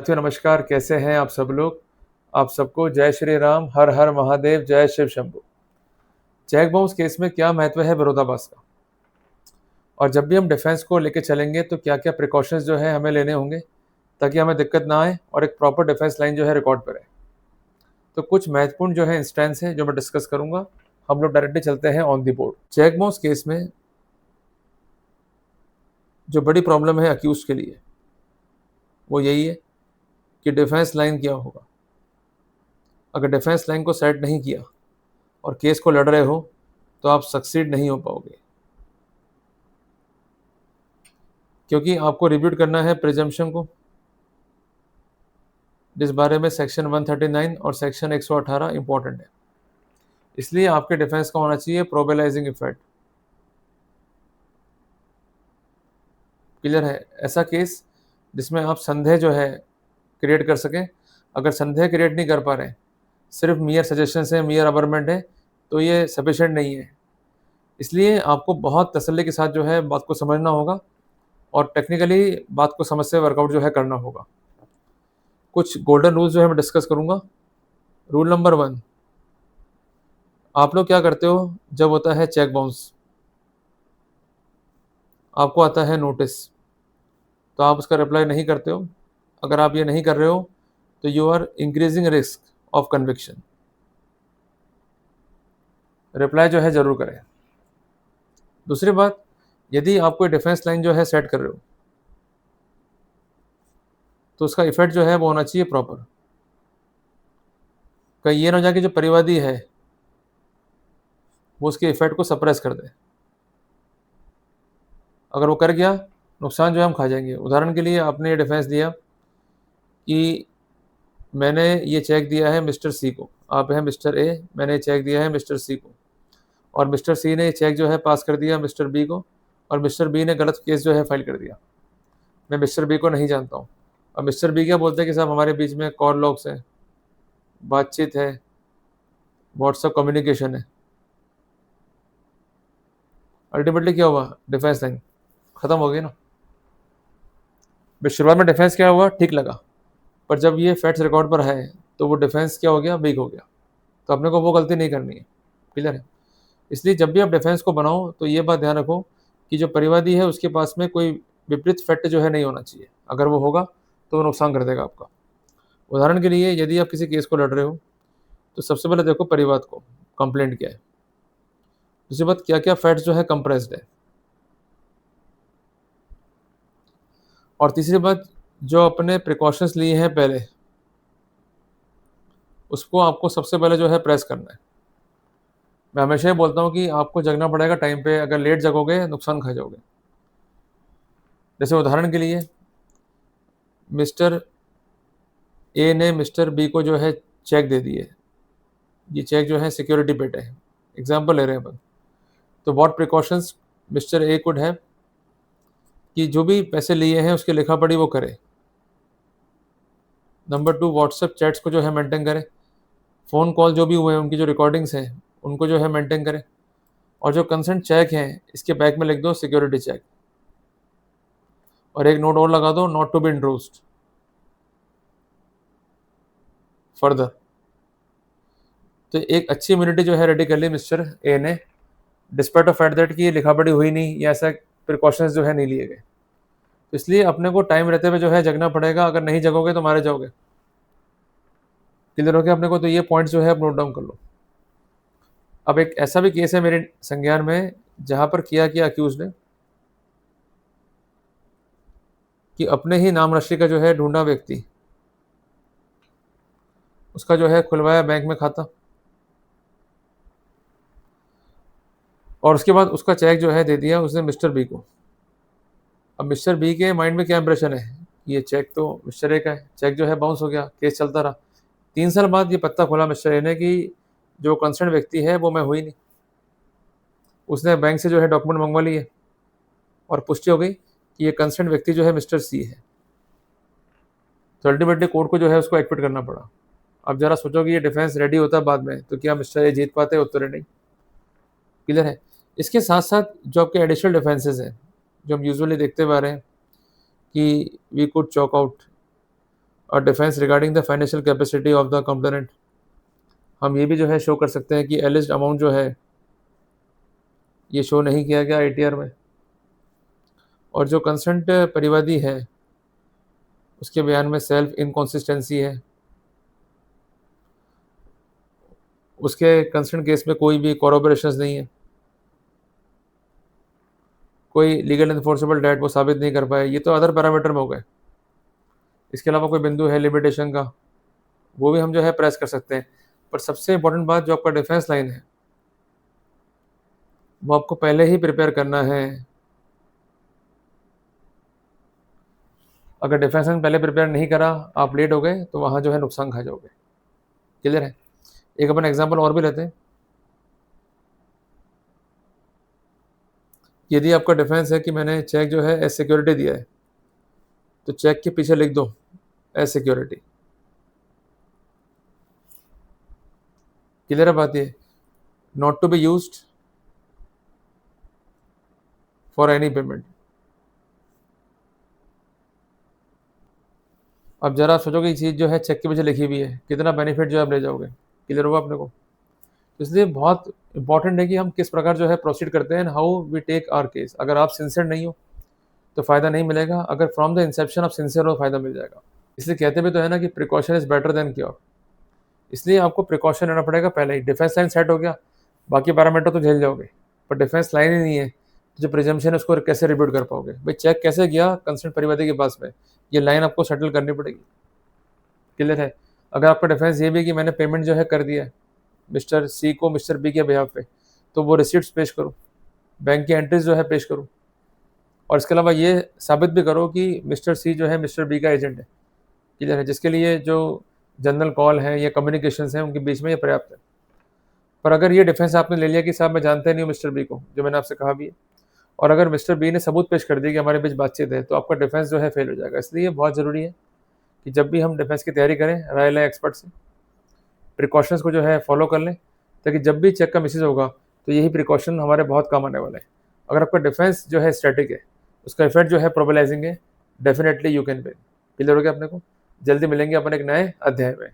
साथियों नमस्कार, कैसे हैं आप सब लोग? आप सबको जय श्री राम, हर हर महादेव, जय Shiv Shambhu. Cheque bounce case में क्या महत्व है विरोधाभास का? और जब भी हम डिफेंस को लेके चलेंगे तो क्या-क्या प्रिकॉशंस जो है हमें लेने होंगे ताकि हमें दिक्कत ना आए और एक प्रॉपर डिफेंस लाइन जो है रिकॉर्ड पे रहे। तो कुछ महत्वपूर्ण जो है इंस्टेंस है जो मैं डिस्कस करूँगा। हम लोग डायरेक्टली चलते हैं on the board. Check bounce case में जो बड़ी प्रॉब्लम है अक्यूज़्ड के लिए, वो यही है कि डिफेंस लाइन क्या होगा? अगर डिफेंस लाइन को सेट नहीं किया और केस को लड़ रहे हो, तो आप सक्सीड नहीं हो पाओगे। क्योंकि आपको रिब्यूट करना है प्रिजम्पशन को, जिस बारे में सेक्शन 139 और सेक्शन 118 इंपॉर्टेंट है। इसलिए आपके डिफेंस का होना चाहिए प्रोबेलाइजिंग इफेक्ट। क्लियर है? ऐसा केस जिसमें आप संदेह जो है क्रिएट कर सकें। अगर संदेह क्रिएट नहीं कर पा रहे हैं, सिर्फ मियर सजेशंस है, मियर अबरमेंट है, तो ये सफिशिएंट नहीं है। इसलिए आपको बहुत तसल्ली के साथ जो है बात को समझना होगा और टेक्निकली बात को समझ से वर्कआउट जो है करना होगा। कुछ गोल्डन रूल्स जो है मैं डिस्कस करूँगा। रूल नंबर 1, आप लोग क्या करते हो जब होता है चेक बाउंस? आपको आता है नोटिस, तो आप उसका रिप्लाई नहीं करते हो। अगर आप ये नहीं कर रहे हो तो you are increasing risk of conviction. Reply जो है ज़रूर करें। दूसरी बात, यदि आप कोई डिफेंस लाइन जो है सेट कर रहे हो, तो उसका इफेक्ट जो है वो होना चाहिए प्रॉपर। कहीं ये ना हो जाए कि जो परिवादी है वो उसके इफेक्ट को सप्रेस कर दे। अगर वो कर गया, नुकसान जो है हम खा जाएंगे। उदाहरण के लिए आपने ये डिफेंस दिया कि मैंने ये चेक दिया है मिस्टर सी को, आप हैं मिस्टर ए, मैंने चेक दिया है मिस्टर सी को, और मिस्टर सी ने ये चेक जो है पास कर दिया मिस्टर बी को, और मिस्टर बी ने गलत केस जो है फाइल कर दिया। मैं मिस्टर बी को नहीं जानता हूँ। अब मिस्टर बी क्या बोलते हैं कि साहब हमारे बीच में कॉल लॉग्स हैं, बातचीत है, व्हाट्सएप कम्युनिकेशन है। अल्टीमेटली क्या हुआ? डिफेंस लाइन खत्म हो गई ना। शुरुआत में डिफेंस क्या हुआ, ठीक लगा, पर जब ये फैक्ट्स रिकॉर्ड पर है तो वो डिफेंस क्या हो गया, वीक हो गया। तो अपने को वो गलती नहीं करनी है। क्लियर है? इसलिए जब भी आप डिफेंस को बनाओ तो ये बात ध्यान रखो कि जो परिवादी है उसके पास में कोई विपरीत फैक्ट जो है नहीं होना चाहिए। अगर वो होगा तो वो नुकसान कर देगा आपका। उदाहरण के लिए यदि आप किसी केस को लड़ रहे हो तो सबसे पहले देखो परिवाद को, कंप्लेंट क्या है। दूसरी बात, क्या क्या फैक्ट्स जो है कंप्रेस्ड है। और तीसरी बात, जो अपने प्रिकॉशंस लिए हैं पहले, उसको आपको सबसे पहले जो है प्रेस करना है। मैं हमेशा ही बोलता हूँ कि आपको जगना पड़ेगा टाइम पे। अगर लेट जगोगे नुकसान खा जाओगे। जैसे उदाहरण के लिए मिस्टर ए ने मिस्टर बी को जो है चेक दे दिए। ये चेक जो है सिक्योरिटी पेड है, एग्जाम्पल ले रहे हैं अपन। तो what precautions mister A could have, कि जो भी पैसे लिए हैं उसकी लिखा पढ़ी वो करे। नंबर 2, व्हाट्सएप चैट्स को जो है मेंटेन करें। फ़ोन कॉल जो भी हुए हैं उनकी जो रिकॉर्डिंग्स हैं उनको जो है मेंटेन करें। और जो कंसेंट चेक हैं इसके बैक में लिख दो सिक्योरिटी चेक, और एक नोट और लगा दो, not to be introduced further. तो एक अच्छी इम्यूनिटी जो है रेडी कर ली मिस्टर ए ने, डिस्पाइट ऑफ फैक्ट दैट कि ये लिखा पढ़ी हुई नहीं या ऐसा प्रिकॉशंस जो है नहीं लिए गए। तो इसलिए अपने को टाइम रहते हुए जो है जगना पड़ेगा। अगर नहीं जगोगे तो मारे जाओगे। क्लियर हो गया अपने को? तो ये पॉइंट जो है आप नोट डाउन कर लो। अब एक ऐसा भी केस है मेरे संज्ञान में जहां पर किया अक्यूज ने कि अपने ही नाम राशि का जो है ढूंढा व्यक्ति, उसका जो है खुलवाया बैंक में खाता, और उसके बाद उसका चेक जो है दे दिया उसने मिस्टर बी को। अब मिस्टर बी के माइंड में क्या इंप्रेशन है, ये चेक तो मिस्टर ए का है। चेक जो है बाउंस हो गया, केस चलता रहा। 3 साल बाद ये पत्ता खोला मिस्टर ए ने कि जो कंसर्न व्यक्ति है वो मैं हुई नहीं। उसने बैंक से जो है डॉक्यूमेंट मंगवा लिए और पुष्टि हो गई कि ये कंसर्न व्यक्ति जो है मिस्टर सी है। तो अल्टीमेटली कोर्ट को जो है उसको एक्विट करना पड़ा। अब जरा सोचो कि ये डिफेंस रेडी होता बाद में तो क्या मिस्टर ए जीत पाते? उत्तर नहीं। क्लियर है? इसके साथ साथ जो आपके एडिशनल डिफेंसेस हैं जो हम यूजुअली देखते हुए आ रहे हैं कि वी कुड चॉक आउट, और defence regarding the financial capacity of the complainant, हम ये भी जो है शो कर सकते हैं कि एलिज्ड अमाउंट जो है ये शो नहीं किया गया ATR में, और जो कंसर्न्ड परिवादी है उसके बयान में सेल्फ इनकॉन्सिस्टेंसी है, उसके कंसर्न केस में कोई भी कॉरोबोरेशंस नहीं है, कोई लीगल इन्फोर्सेबल डेट वो साबित नहीं कर पाए, ये तो अदर पैरामीटर में हो गए। इसके अलावा कोई बिंदु है लिमिटेशन का, वो भी हम जो है प्रेस कर सकते हैं। पर सबसे इंपॉर्टेंट बात, जो आपका डिफेंस लाइन है वो आपको पहले ही प्रिपेयर करना है। अगर डिफेंस लाइन पहले प्रिपेयर नहीं करा, आप लेट हो गए, तो वहाँ जो है नुकसान खा जाओगे। क्लियर है? एक अपन एग्जाम्पल और भी लेते हैं। यदि आपका डिफेंस है कि मैंने चेक जो है एज सिक्योरिटी दिया है, तो चेक के पीछे लिख दो एज सिक्योरिटी। क्लियर है बात? ये not to be used for any payment. अब जरा सोचो कि ये चीज़ जो है चेक के पीछे लिखी हुई है, कितना बेनिफिट जो है आप ले जाओगे। क्लियर होगा अपने को? इसलिए बहुत इंपॉर्टेंट है कि हम किस प्रकार जो है प्रोसीड करते हैं, how we take our case. अगर आप सिंसियर नहीं हो तो फ़ायदा नहीं मिलेगा, अगर फ्रॉम द इंसेप्शन आप सिंसियर हो फ़ायदा मिल जाएगा। इसलिए कहते भी तो है ना कि precaution is better than cure. इसलिए आपको प्रिकॉशन लेना पड़ेगा पहले ही। डिफेंस लाइन सेट हो गया, बाकी पैरामीटर तो झेल जाओगे, पर डिफेंस लाइन ही नहीं है, तो जो प्रिजम्पशन है उसको कैसे रिब्यूट कर पाओगे? भाई चेक कैसे गया कंसर्न परिवादी के पास में, ये लाइन आपको सेटल करनी पड़ेगी। क्लियर है? अगर आपका डिफेंस ये भी कि मैंने पेमेंट जो है कर दिया है मिस्टर सी को मिस्टर बी के बिहाफ पे, तो वो रिसिप्ट्स पेश करो, बैंक की एंट्रीज जो है पेश करो, और इसके अलावा ये साबित भी करो कि मिस्टर सी जो है मिस्टर बी का एजेंट है। क्लियर है? जिसके लिए जो जनरल कॉल है या कम्युनिकेशंस हैं उनके बीच में ये पर्याप्त है। पर अगर ये डिफेंस आपने ले लिया कि साहब मैं जानता नहीं हूँ मिस्टर बी को, जो मैंने आपसे कहा भी है, और अगर मिस्टर बी ने सबूत पेश कर दिया कि हमारे बीच बातचीत है, तो आपका डिफेंस जो है फेल हो जाएगा। इसलिए बहुत ज़रूरी है कि जब भी हम डिफेंस की तैयारी करें, राय लें एक्सपर्ट से, प्रिकॉशंस को जो है फॉलो कर लें, ताकि जब भी चेक का मिसेज होगा तो यही प्रिकॉशन हमारे बहुत काम आने वाले हैं। अगर आपका डिफेंस जो है स्टैटिक है, उसका इफेक्ट जो है प्रोबेलाइजिंग है, definitely you can win. Clear हो गया अपने को? जल्दी मिलेंगे अपन एक नए अध्याय में।